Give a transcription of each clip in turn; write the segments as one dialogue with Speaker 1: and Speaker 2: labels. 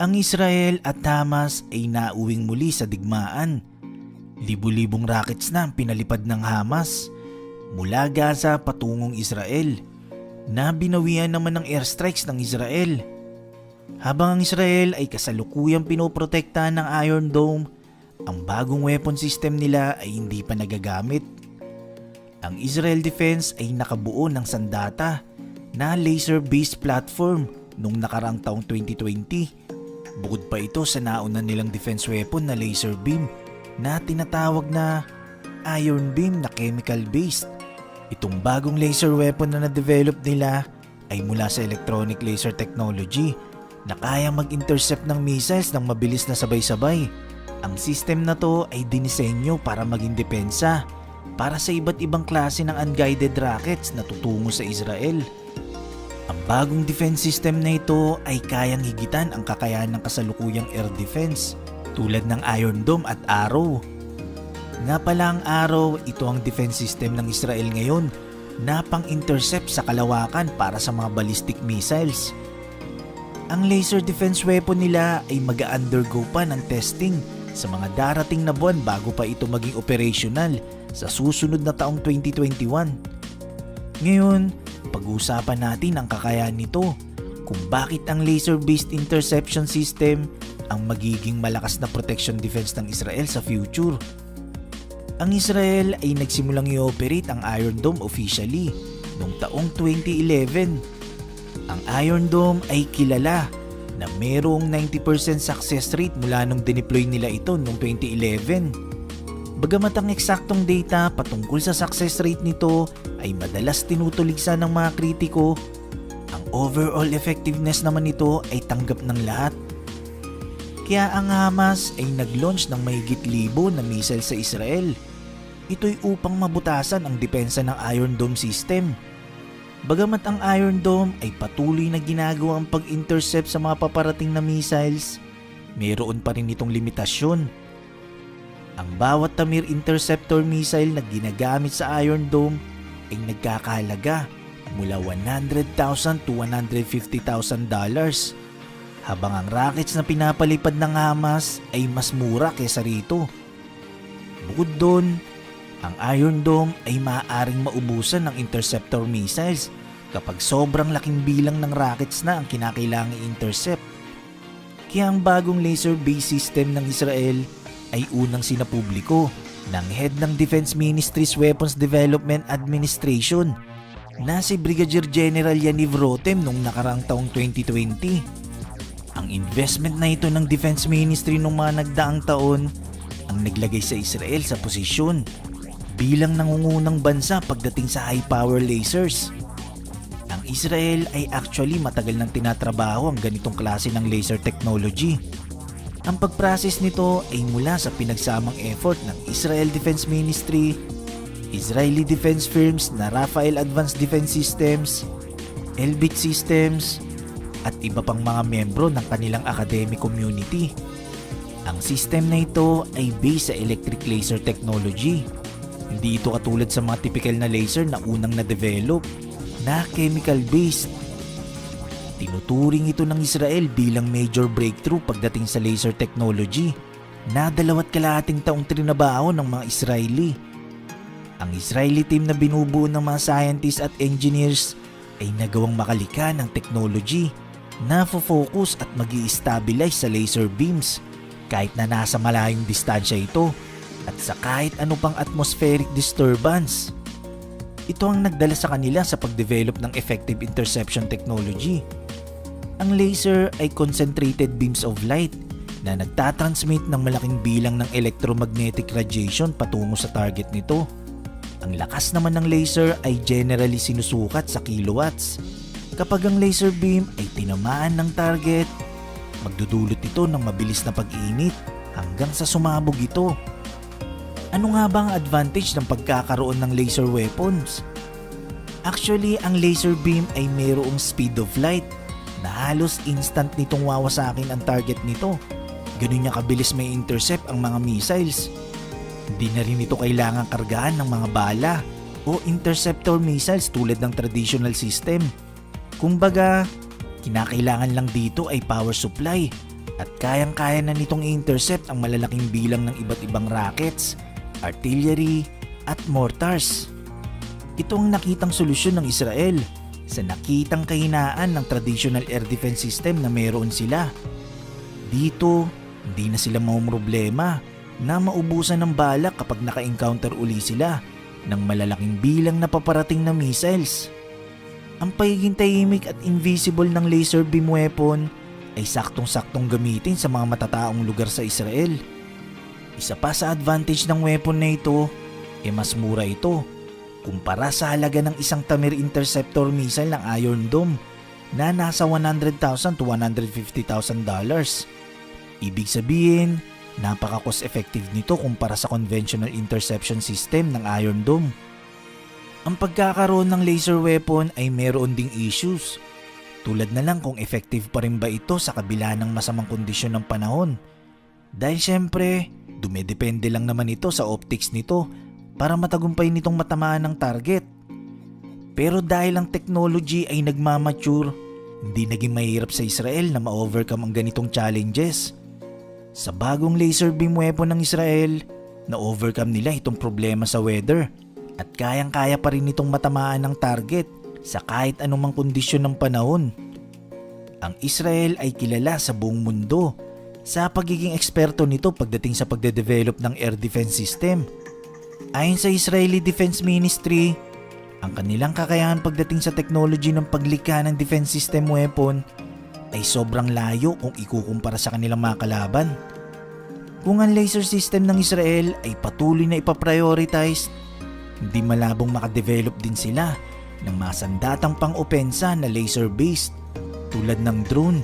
Speaker 1: Ang Israel at Hamas ay nauwing muli sa digmaan. Libu-libong rockets na ang pinalipad ng Hamas mula Gaza patungong Israel na binawian naman ng airstrikes ng Israel. Habang ang Israel ay kasalukuyang pinoprotektahan ng Iron Dome, ang bagong weapon system nila ay hindi pa nagagamit. Ang Israel Defense ay nakabuo ng sandata na laser-based platform noong nakaraang taong 2020. Bukod pa ito sa nauna nilang defense weapon na laser beam na tinatawag na Iron Beam na chemical-based. Itong bagong laser weapon na na-develop nila ay mula sa electronic laser technology na kayang mag-intercept ng missiles ng mabilis na sabay-sabay. Ang system na to ay dinisenyo para maging depensa para sa iba't ibang klase ng unguided rockets na tutungo sa Israel. Ang bagong defense system na ito ay kayang higitan ang kakayahan ng kasalukuyang air defense tulad ng Iron Dome at Arrow. Nga pala ang Arrow, ito ang defense system ng Israel ngayon na pang-intercept sa kalawakan para sa mga ballistic missiles. Ang laser defense weapon nila ay mag-undergo pa ng testing sa mga darating na buwan bago pa ito maging operational sa susunod na taong 2021. Ngayon, pag-uusapan natin ang kakayahan nito, kung bakit ang laser-based interception system ang magiging malakas na protection defense ng Israel sa future. Ang Israel ay nagsimulang i-operate ang Iron Dome officially noong taong 2011. Ang Iron Dome ay kilala na mayroong 90% success rate mula nung dineploy nila ito noong 2011. Bagamat ang eksaktong data patungkol sa success rate nito ay madalas tinutuligsan ng mga kritiko, ang overall effectiveness naman nito ay tanggap ng lahat. Kaya ang Hamas ay nag-launch ng mahigit 1,000 na missile sa Israel. Ito'y upang mabutasan ang depensa ng Iron Dome system. Bagamat ang Iron Dome ay patuloy na ginagawa ang pag-intercept sa mga paparating na missiles, mayroon pa rin itong limitasyon. Ang bawat Tamir interceptor missile na ginagamit sa Iron Dome ay nagkakahalaga mula $100,000 to $150,000, habang ang rockets na pinapalipad ng Hamas ay mas mura kaysa rito. Bukod doon, ang Iron Dome ay maaaring maubusan ng interceptor missiles kapag sobrang laking bilang ng rockets na ang kinakailangang i-intercept. Kaya ang bagong laser-based system ng Israel ay unang sinapubliko ng head ng Defense Ministry's Weapons Development Administration na si Brigadier General Yaniv Rotem noong nakaraang taong 2020. Ang investment na ito ng Defense Ministry noong mga nagdaang taon ang naglagay sa Israel sa posisyon bilang nangungunang bansa pagdating sa high-power lasers. Ang Israel ay actually matagal nang tinatrabaho ang ganitong klase ng laser technology. Ang pag-process nito ay mula sa pinagsamang effort ng Israel Defense Ministry, Israeli defense firms na Rafael Advanced Defense Systems, Elbit Systems, at iba pang mga membro ng kanilang academic community. Ang system na ito ay based sa electric laser technology. Hindi ito katulad sa mga typical na laser na unang na-develop na chemical-based. Tinuturing ito ng Israel bilang major breakthrough pagdating sa laser technology na 2.5 taong trinabaho ng mga Israeli. Ang Israeli team na binubuo ng mga scientists at engineers ay nagawang makalika ng technology na focus at mag-i-stabilize sa laser beams kahit na nasa malayong distansya ito at sa kahit ano pang atmospheric disturbance. Ito ang nagdala sa kanila sa pag-develop ng effective interception technology. Ang laser ay concentrated beams of light na nagtatransmit ng malaking bilang ng electromagnetic radiation patungo sa target nito. Ang lakas naman ng laser ay generally sinusukat sa kilowatts. Kapag ang laser beam ay tinamaan ng target, magdudulot ito ng mabilis na pag-init hanggang sa sumabog ito. Ano nga ba ang advantage ng pagkakaroon ng laser weapons? Actually, ang laser beam ay mayroong speed of light na halos instant nitong wawasakin ang target nito. Ganun niya kabilis may intercept ang mga missiles. Hindi na rin ito kailangang kargahan ng mga bala o interceptor missiles tulad ng traditional system. Kumbaga, kinakailangan lang dito ay power supply at kayang-kaya na nitong i-intercept ang malalaking bilang ng iba't ibang rockets, artillery at mortars. Ito ang nakitang solusyon ng Israel sa nakitang kahinaan ng traditional air defense system na meron sila. Dito, hindi na sila mamroblema na maubusan ng balak kapag naka-encounter uli sila ng malalaking bilang na paparating na missiles. Ang pagiging tahimik at invisible ng laser beam weapon ay saktong-saktong gamitin sa mga matataong lugar sa Israel. Isa pa sa advantage ng weapon na ito, mas mura ito kumpara sa halaga ng isang Tamir interceptor missile ng Iron Dome na nasa $100,000 to $150,000. Ibig sabihin, napaka-cost effective nito kumpara sa conventional interception system ng Iron Dome. Ang pagkakaroon ng laser weapon ay meron ding issues. Tulad na lang kung effective pa rin ba ito sa kabila ng masamang kondisyon ng panahon. Dahil syempre, dumedepende lang naman ito sa optics nito para matagumpay nitong matamaan ng target. Pero dahil ang technology ay nagmamature, hindi naging mahirap sa Israel na ma-overcome ang ganitong challenges. Sa bagong laser beam weapon ng Israel, na-overcome nila itong problema sa weather at kayang-kaya pa rin itong matamaan ng target sa kahit anumang kondisyon ng panahon. Ang Israel ay kilala sa buong mundo sa pagiging eksperto nito pagdating sa pagde-develop ng air defense system. Ayon sa Israeli Defense Ministry, ang kanilang kakayahan pagdating sa technology ng paglikha ng defense system weapon ay sobrang layo kung ikukumpara sa kanilang mga kalaban. Kung ang laser system ng Israel ay patuloy na ipaprioritize, hindi malabong makadevelop din sila ng mga sandatang pang-opensa na laser-based tulad ng drone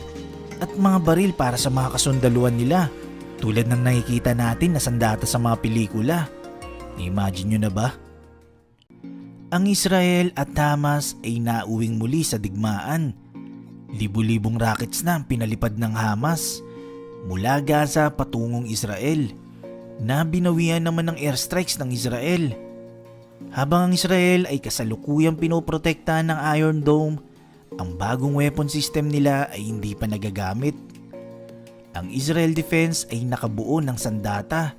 Speaker 1: at mga baril para sa mga kasundaluhan nila tulad ng nakikita natin na sandata sa mga pelikula. Imagine nyo na ba? Ang Israel at Hamas ay nauwing muli sa digmaan. Libu-libong rockets na ang pinalipad ng Hamas mula Gaza patungong Israel na binawian naman ng airstrikes ng Israel. Habang ang Israel ay kasalukuyang pinoprotektahan ng Iron Dome, ang bagong weapon system nila ay hindi pa nagagamit. Ang Israel Defense ay nakabuo ng sandata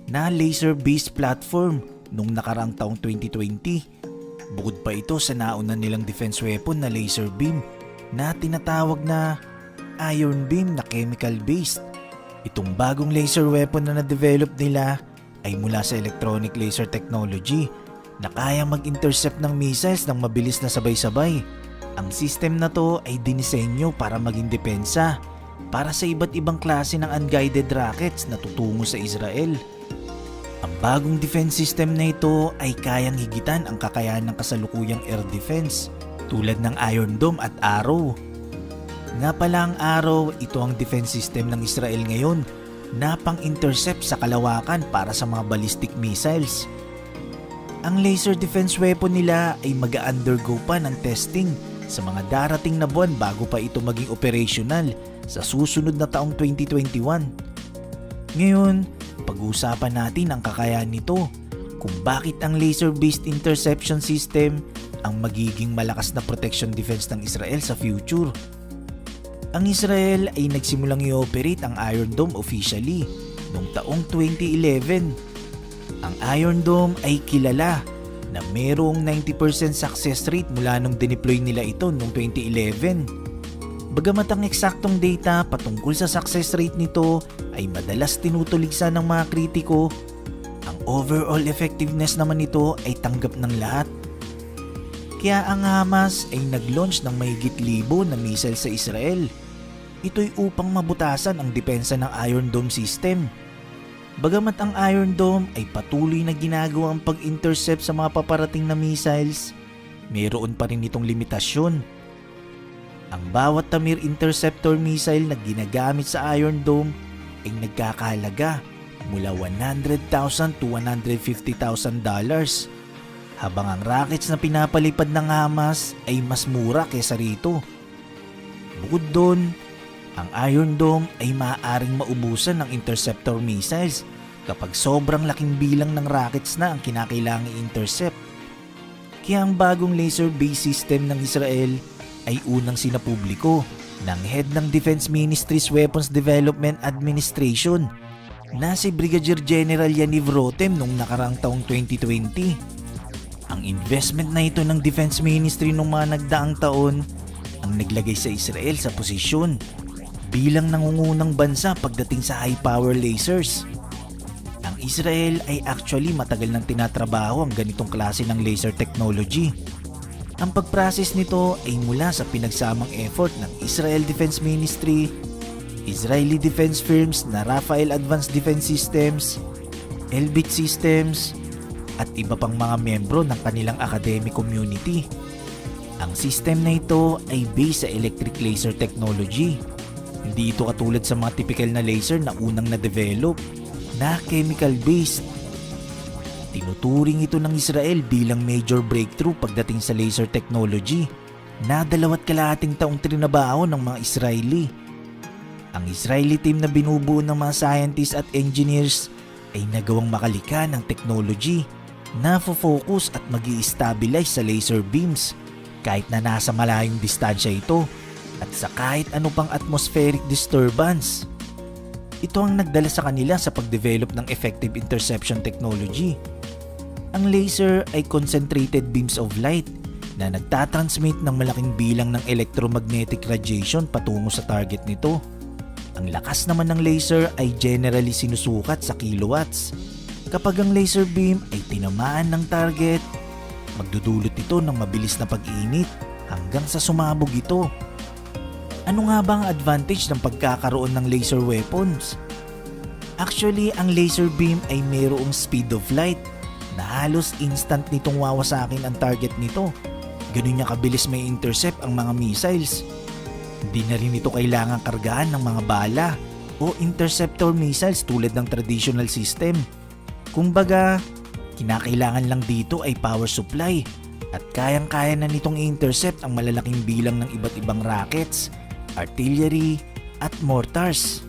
Speaker 1: na laser-based platform noong nakaraang taong 2020. Bukod pa ito sa nauna nilang defense weapon na laser beam na tinatawag na Iron Beam na chemical-based. Itong bagong laser weapon na na-develop nila ay mula sa electronic laser technology na kayang mag-intercept ng missiles ng mabilis na sabay-sabay. Ang system na to ay dinisenyo para maging depensa para sa iba't ibang klase ng unguided rockets na tutungo sa Israel. Ang bagong defense system na ito ay kayang higitan ang kakayahan ng kasalukuyang air defense tulad ng Iron Dome at Arrow. Nga pala ang Arrow, ito ang defense system ng Israel ngayon na pang-intercept sa kalawakan para sa mga ballistic missiles. Ang laser defense weapon nila ay mag-undergo pa ng testing sa mga darating na buwan bago pa ito maging operational sa susunod na taong 2021. Ngayon, pag-uusapan natin ang kakayahan nito kung bakit ang laser-based interception system ang magiging malakas na protection defense ng Israel sa future. Ang Israel ay nagsimulang i-operate ang Iron Dome officially noong taong 2011. Ang Iron Dome ay kilala na mayroong 90% success rate mula nung dineploy nila ito noong 2011. Bagamat ang eksaktong data patungkol sa success rate nito ay madalas tinutuligsa ng mga kritiko, ang overall effectiveness naman nito ay tanggap ng lahat. Kaya ang Hamas ay nag-launch ng mahigit 1,000 na missile sa Israel. Ito'y upang mabutasan ang depensa ng Iron Dome system. Bagamat ang Iron Dome ay patuloy na ginagawa ang pag-intercept sa mga paparating na missiles, mayroon pa rin itong limitasyon. Ang bawat Tamir interceptor missile na ginagamit sa Iron Dome ay nagkakahalaga mula $100,000 to $150,000, habang ang rockets na pinapalipad ng Hamas ay mas mura kesa rito. Bukod doon, ang Iron Dome ay maaaring maubusan ng interceptor missiles kapag sobrang laking bilang ng rockets na ang kinakailangang i-intercept. Kaya ang bagong laser-based system ng Israel ay unang sinapubliko ng head ng Defense Ministry's Weapons Development Administration na si Brigadier General Yaniv Rotem noong nakaraang taong 2020. Ang investment na ito ng Defense Ministry noong mga nagdaang taon ang naglagay sa Israel sa posisyon bilang nangungunang bansa pagdating sa high power lasers. Ang Israel ay actually matagal nang tinatrabaho ang ganitong klase ng laser technology. Ang pag-process nito ay mula sa pinagsamang effort ng Israel Defense Ministry, Israeli defense firms na Rafael Advanced Defense Systems, Elbit Systems, at iba pang mga membro ng kanilang academic community. Ang system na ito ay based sa electric laser technology. Hindi ito katulad sa mga typical na laser na unang na-develop na chemical-based. Tinuturing ito ng Israel bilang major breakthrough pagdating sa laser technology na 2.5 taong trinabaho ng mga Israeli. Ang Israeli team na binubuo ng mga scientists at engineers ay nagawang makalika ng technology na focus at mag-i-stabilize sa laser beams kahit na nasa malayong distansya ito at sa kahit ano pang atmospheric disturbance. Ito ang nagdala sa kanila sa pag-develop ng effective interception technology. Ang laser ay concentrated beams of light na nagtatransmit ng malaking bilang ng electromagnetic radiation patungo sa target nito. Ang lakas naman ng laser ay generally sinusukat sa kilowatts. Kapag ang laser beam ay tinamaan ng target, magdudulot ito ng mabilis na pag-init hanggang sa sumabog ito. Ano nga ba ang advantage ng pagkakaroon ng laser weapons? Actually, ang laser beam ay mayroong speed of light na halos instant nitong wawasakin ang target nito. Ganun niya kabilis may intercept ang mga missiles. Hindi na rin ito kailangang kargaan ng mga bala o interceptor missiles tulad ng traditional system. Kumbaga, kinakailangan lang dito ay power supply at kayang-kaya na nitong i-intercept ang malalaking bilang ng iba't ibang rockets, artillery at mortars.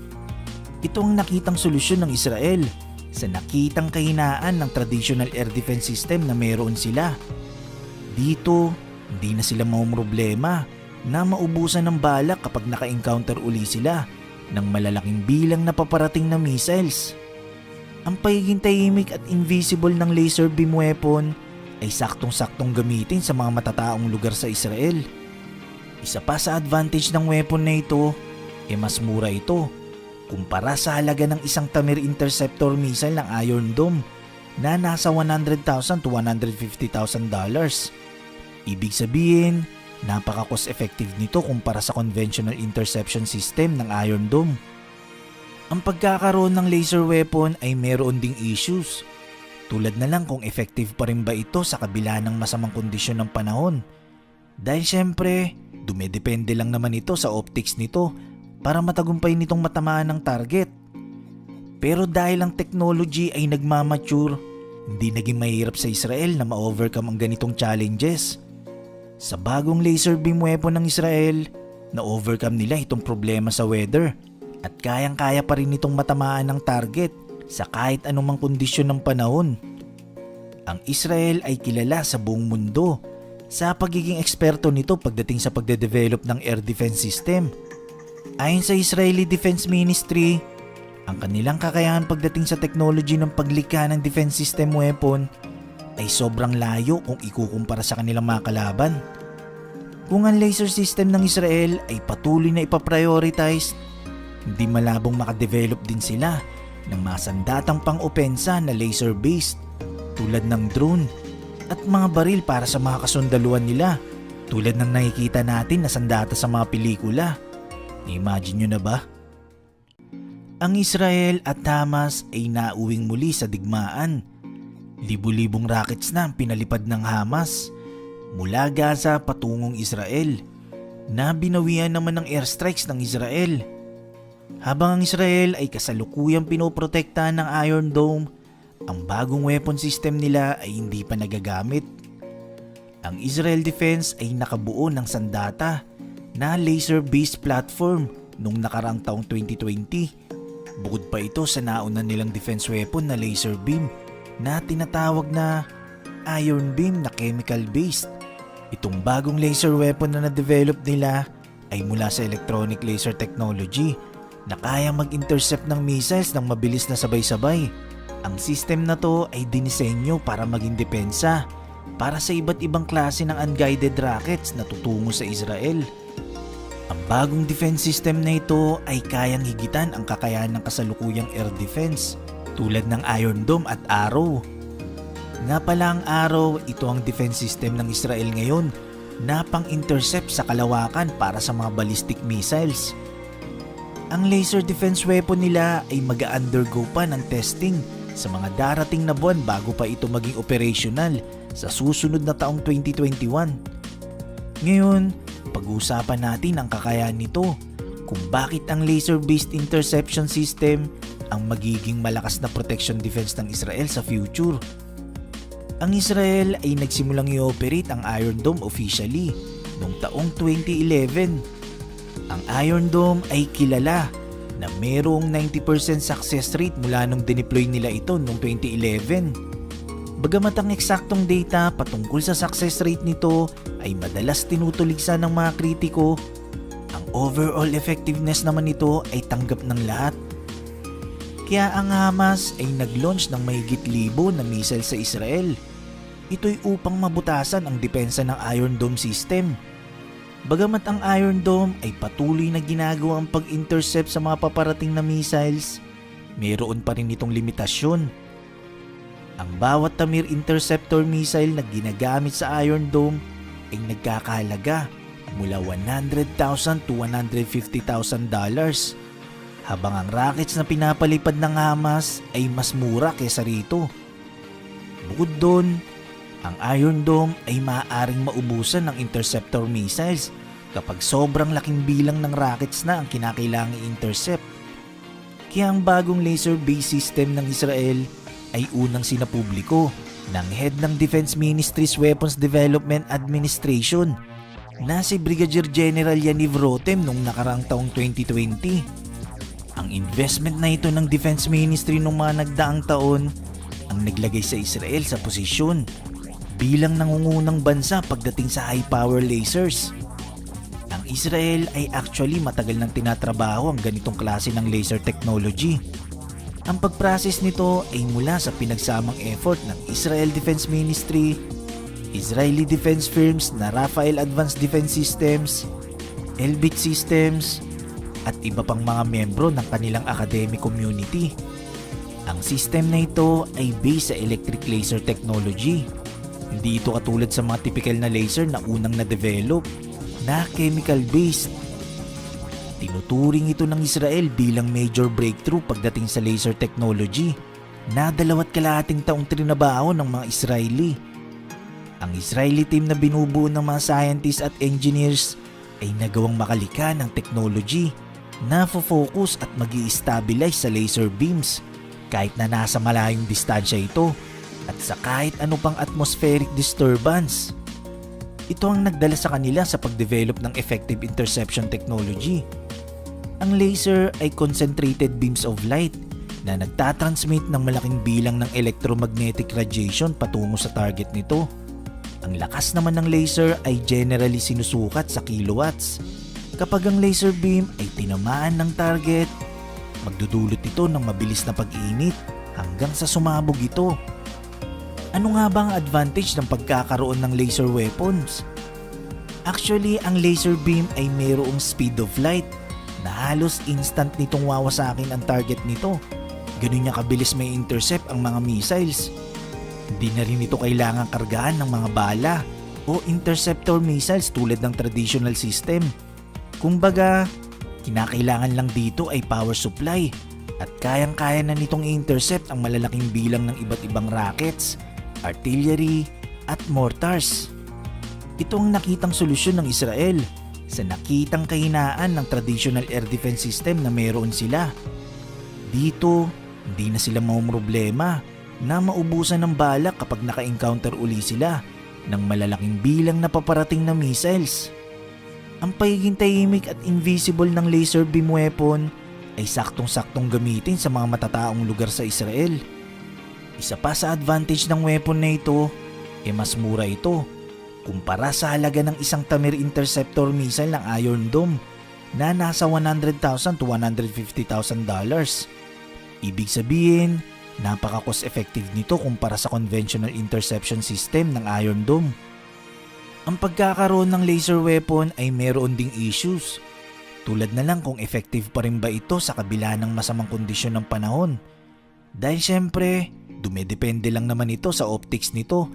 Speaker 1: Ito ang nakitang solusyon ng Israel sa nakitang kahinaan ng traditional air defense system na meron sila. Dito, hindi na sila mamumroblema na maubusan ng bala kapag naka-encounter uli sila ng malalaking bilang na paparating na missiles. Ang pagiging tahimik at invisible ng laser beam weapon ay saktong-saktong gamitin sa mga matataong lugar sa Israel. Isa pa sa advantage ng weapon na ito, mas mura ito kumpara sa halaga ng isang Tamir interceptor missile ng Iron Dome na nasa $100,000 to $150,000. Ibig sabihin, napaka-cost effective nito kumpara sa conventional interception system ng Iron Dome. Ang pagkakaroon ng laser weapon ay meron ding issues. Tulad na lang kung effective pa rin ba ito sa kabila ng masamang kondisyon ng panahon. Dahil syempre, dumedepende lang naman ito sa optics nito para matagumpay nitong matamaan ng target. Pero dahil ang technology ay nagmamature, hindi naging mahirap sa Israel na ma-overcome ang ganitong challenges. Sa bagong laser beam weapon ng Israel, na-overcome nila itong problema sa weather at kayang-kaya pa rin itong matamaan ng target sa kahit anumang kondisyon ng panahon. Ang Israel ay kilala sa buong mundo sa pagiging eksperto nito pagdating sa pagde-develop ng air defense system. Ayon sa Israeli Defense Ministry, ang kanilang kakayahan pagdating sa technology ng paglikha ng defense system weapon ay sobrang layo kung ikukumpara sa kanilang mga kalaban. Kung ang laser system ng Israel ay patuloy na ipaprioritize, hindi malabong makadevelop din sila ng mga sandatang pang-opensa na laser-based tulad ng drone at mga baril para sa mga kasundaluhan nila tulad ng nakikita natin na sandata sa mga pelikula. Imagine nyo na ba? Ang Israel at Hamas ay nauwing muli sa digmaan. Libu-libong rockets na ang pinalipad ng Hamas mula Gaza patungong Israel na binawian naman ng airstrikes ng Israel. Habang ang Israel ay kasalukuyang pinoprotektahan ng Iron Dome, ang bagong weapon system nila ay hindi pa nagagamit. Ang Israel Defense ay nakabuo ng sandata na laser-based platform noong nakaraang taong 2020. Bukod pa ito sa nauna nilang defense weapon na laser beam na tinatawag na Iron Beam na chemical-based. Itong bagong laser weapon na na-develop nila ay mula sa electronic laser technology na kayang mag-intercept ng missiles ng mabilis na sabay-sabay. Ang system na to ay dinisenyo para maging depensa para sa iba't ibang klase ng unguided rockets na tutungo sa Israel. Ang bagong defense system na ito ay kayang higitan ang kakayahan ng kasalukuyang air defense tulad ng Iron Dome at Arrow. Nga pala ang Arrow, ito ang defense system ng Israel ngayon na pang-intercept sa kalawakan para sa mga ballistic missiles. Ang laser defense weapon nila ay mag-undergo pa ng testing sa mga darating na buwan bago pa ito maging operational sa susunod na taong 2021. Ngayon, pag-uusapan natin ang kakayahan nito, kung bakit ang laser-based interception system ang magiging malakas na protection defense ng Israel sa future. Ang Israel ay nagsimulang i-operate ang Iron Dome officially noong taong 2011. Ang Iron Dome ay kilala na mayroong 90% success rate mula nung dineploy nila ito noong 2011. Bagamat ang eksaktong data patungkol sa success rate nito ay madalas tinutuligsan ng mga kritiko, ang overall effectiveness naman nito ay tanggap ng lahat. Kaya ang Hamas ay nag-launch ng mahigit 1,000 na missile sa Israel. Ito'y upang mabutasan ang depensa ng Iron Dome system. Bagamat ang Iron Dome ay patuloy na ginagawa ang pag-intercept sa mga paparating na missiles, mayroon pa rin itong limitasyon. Ang bawat Tamir interceptor missile na ginagamit sa Iron Dome ay nagkakahalaga mula $100,000 to $150,000, habang ang rockets na pinapalipad ng Hamas ay mas mura kesa rito. Bukod doon, ang Iron Dome ay maaaring maubusan ng interceptor missiles kapag sobrang laking bilang ng rockets na ang kinakailangang i-intercept. Kaya ang bagong laser-based system ng Israel ay unang sinapubliko ng head ng Defense Ministry's Weapons Development Administration na si Brigadier General Yaniv Rotem noong nakaraang taong 2020. Ang investment na ito ng Defense Ministry noong mga nagdaang taon ang naglagay sa Israel sa posisyon bilang nangungunang bansa pagdating sa high-power lasers. Ang Israel ay actually matagal nang tinatrabaho ang ganitong klase ng laser technology. Ang pag-process nito ay mula sa pinagsamang effort ng Israel Defense Ministry, Israeli defense firms na Rafael Advanced Defense Systems, Elbit Systems, at iba pang mga membro ng kanilang academic community. Ang system na ito ay based sa electric laser technology. Hindi ito katulad sa mga typical na laser na unang na-develop na chemical-based. Tinuturing ito ng Israel bilang major breakthrough pagdating sa laser technology na 2.5 taong trinabaho ng mga Israeli. Ang Israeli team na binubuo ng mga scientists at engineers ay nagawang makalika ng technology na focus at mag-i-stabilize sa laser beams kahit na nasa malayong distansya ito at sa kahit ano pang atmospheric disturbance. Ito ang nagdala sa kanila sa pag-develop ng effective interception technology. Ang laser ay concentrated beams of light na nagtatransmit ng malaking bilang ng electromagnetic radiation patungo sa target nito. Ang lakas naman ng laser ay generally sinusukat sa kilowatts. Kapag ang laser beam ay tinamaan ng target, magdudulot ito ng mabilis na pag-init hanggang sa sumabog ito. Ano nga ba ang advantage ng pagkakaroon ng laser weapons? Actually, ang laser beam ay mayroong speed of light na halos instant nitong wawasakin ang target nito. Ganun niya kabilis may intercept ang mga missiles. Hindi na rin ito kailangang kargahan ng mga bala o interceptor missiles tulad ng traditional system. Kumbaga, kinakailangan lang dito ay power supply at kayang-kaya na nitong i-intercept ang malalaking bilang ng iba't ibang rockets, artillery at mortars. Ito ang nakitang solusyon ng Israel sa nakitang kahinaan ng traditional air defense system na meron sila. Dito, hindi na sila mamroblema na maubusan ng balak kapag naka-encounter uli sila ng malalaking bilang na paparating na missiles. Ang pagiging tahimik at invisible ng laser beam weapon ay saktong-saktong gamitin sa mga matataong lugar sa Israel. Isa pa sa advantage ng weapon na ito, mas mura ito. kumpara sa halaga ng isang Tamir interceptor missile ng Iron Dome na nasa $100,000 to $150,000. Ibig sabihin, napaka-cost effective nito kumpara sa conventional interception system ng Iron Dome. Ang pagkakaroon ng laser weapon ay meron ding issues. Tulad na lang kung effective pa rin ba ito sa kabila ng masamang kondisyon ng panahon. Dahil syempre, dumedepende lang naman ito sa optics nito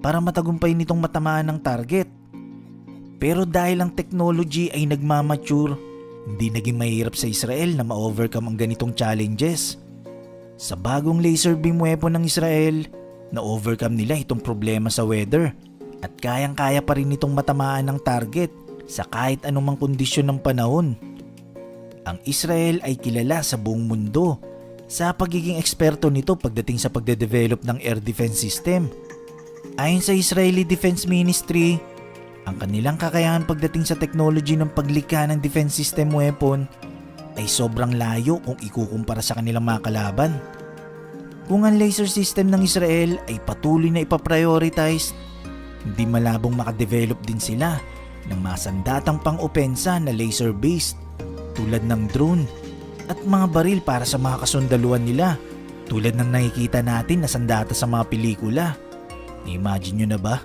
Speaker 1: para matagumpay nitong matamaan ng target. Pero dahil ang technology ay nagmamature, hindi naging mahirap sa Israel na ma-overcome ang ganitong challenges. Sa bagong laser beam weapon ng Israel, na-overcome nila itong problema sa weather at kayang-kaya pa rin itong matamaan ng target sa kahit anumang kondisyon ng panahon. Ang Israel ay kilala sa buong mundo sa pagiging eksperto nito pagdating sa pagde-develop ng air defense system. Ayon sa Israeli Defense Ministry, ang kanilang kakayahan pagdating sa technology ng paglikha ng defense system weapon ay sobrang layo kung ikukumpara sa kanilang mga kalaban. Kung ang laser system ng Israel ay patuloy na ipaprioritize, hindi malabong makadevelop din sila ng masandatang pang-opensa na laser-based tulad ng drone at mga baril para sa mga kasundaluhan nila tulad ng nakikita natin na sandata sa mga pelikula. I-imagine nyo na ba?